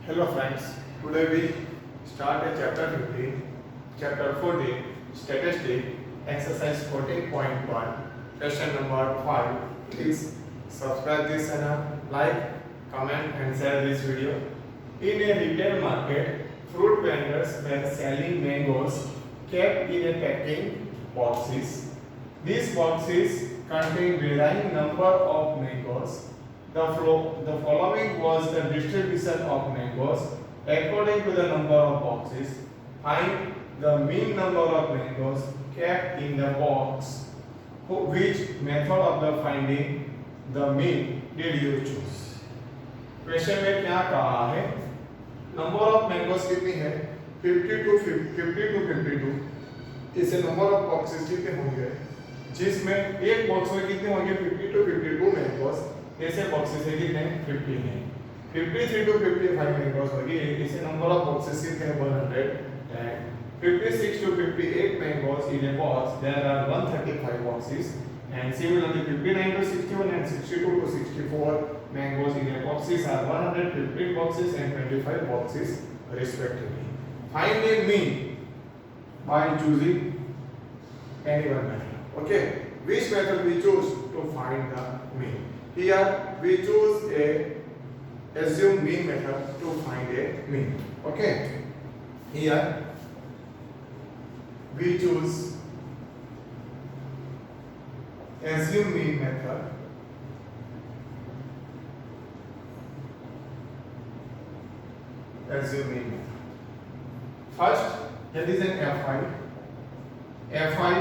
Hello friends, today we start a chapter 15, chapter 14, statistic, exercise 14.1, question number 5. Please subscribe this channel, like, comment and share this video. In a retail market, fruit vendors were selling mangoes kept in a packing boxes. These boxes contain varying number of mangoes. The following was the distribution of mangoes according to the number of boxes. Find the mean number of mangoes kept in the box. Which method of the finding the mean did you choose? Question में क्या कहा है? Number of mangoes कितनी है? 50 to 52. इसे number of boxes कितने होंगे? जिसमें एक बॉक्स में कितने होंगे? 50 to 52 मैंगोज. ऐसे बॉक्सेस है कितने? 50 हैं. 53 to 55 मैंगोज होगी. इसे नंबर ऑफ बॉक्सेस कितने हैं? 100. And 56 to 58 mangoes in a box, there are 135 boxes. And similarly 59 to 61 and 62 to 64 mangoes in a boxes are 115 boxes and 25 boxes respectively. Find a mean by choosing any one method. Okay, which method we choose to find the mean? Here we choose a assume mean method to find a mean. Okay, here we choose assume mean method. Assume mean method. First, that is an Fi. Fi,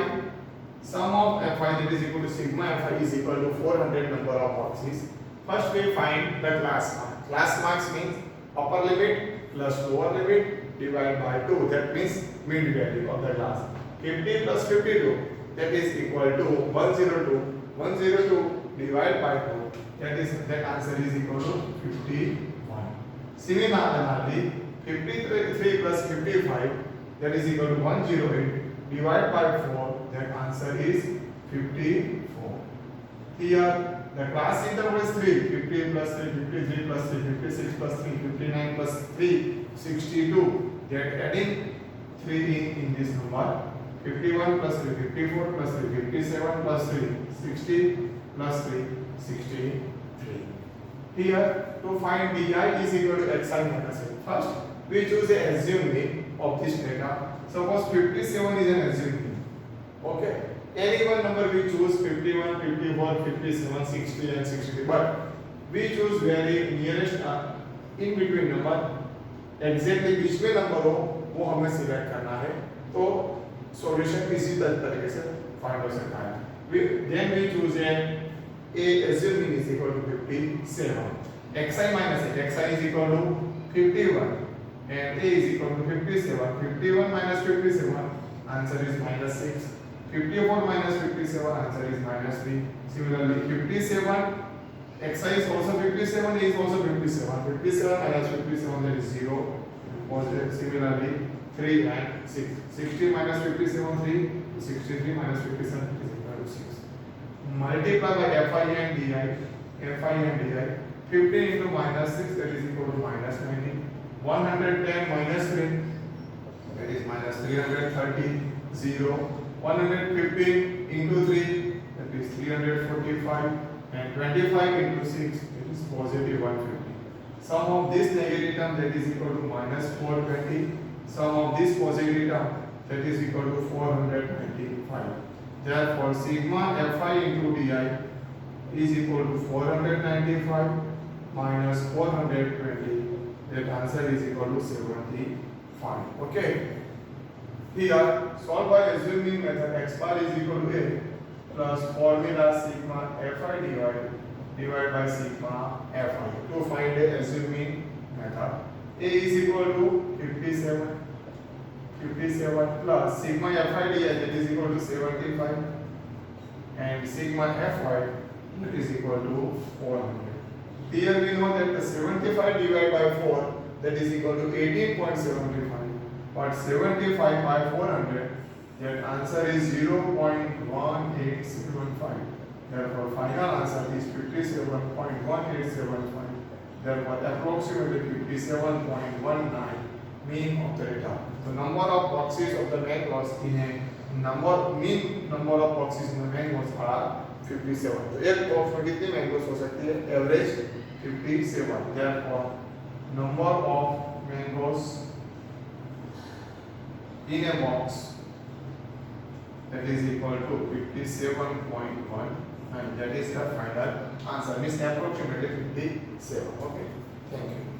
sum of Fi that is equal to sigma Fi is equal to 400 number of boxes. First we find the class mark. Class marks means upper limit plus lower limit divided by 2. That means mean value of the class. 50 plus 52 that is equal to 102. 102 divided by 2 that answer is equal to 51. Similarly 53 plus 55 that is equal to 108 divided by 4 that answer is 54. Here the class interval is 3. 50 plus 3, 53 plus 3, 56 plus 3, 59 plus 3, 62. That adding 3 in this number. 51 plus 3, 54 plus 3, 57 plus 3, 60 plus 3, 63. Here to find di is equal to xi minus a. First we choose a assumed mean of this data. Suppose 57 is an assumed mean. Okay. Any one number we choose 51, 54, 57, 60 and 63. But we choose very nearest in between number. Exactly बीच में number हो वो हमें select करना है. तो solution इसी तरीके से फाइंड हो सकता है. Then we choose a assumed mean is equal to 57. Xi minus a. Xi is equal to 51 and a is equal to 57. 51 minus 57 answer is minus 6. 54 minus 57 answer is minus 3. Similarly 57 xi is also 57, a is also 57. 57 minus 57 that is 0. Similarly 3 and 6. 60 minus 57 3. 63 minus 57 is equal to 6. Multiply by fi and di. Fi and di. 15 into minus 6 that is equal to minus 90. 110 minus 3 that is minus 330. 0. 115 into 3 that is 345 and 25 into 6 it is positive 150. Sum of this negative term that is equal to minus 420. Sum of this positive term that is equal to 495. Therefore sigma fi into di is equal to 495 minus 420. That answer is equal to 75. Okay. Here solve by assuming method x bar is equal to a plus formula sigma fi divided by sigma fi to find a assuming method. A is equal to 57 plus sigma fi di that is equal to 75 and sigma fi that is equal to 400. Here we know that the 75 divided by 4 that is equal to 18.75. But 75 by 400 that answer is 0.1875. Therefore final answer is 57.1875 Therefore, approximately 57.19 mean of the data. The number of boxes of the mangoes in a mean number of boxes in the mangoes are 57. तो एक box में कितनी mangoes हो सकती है? Average 57. Therefore, number of mangoes in a box that is equal to 57.19. That is the final answer. Means approximately 57. Okay. Thank you.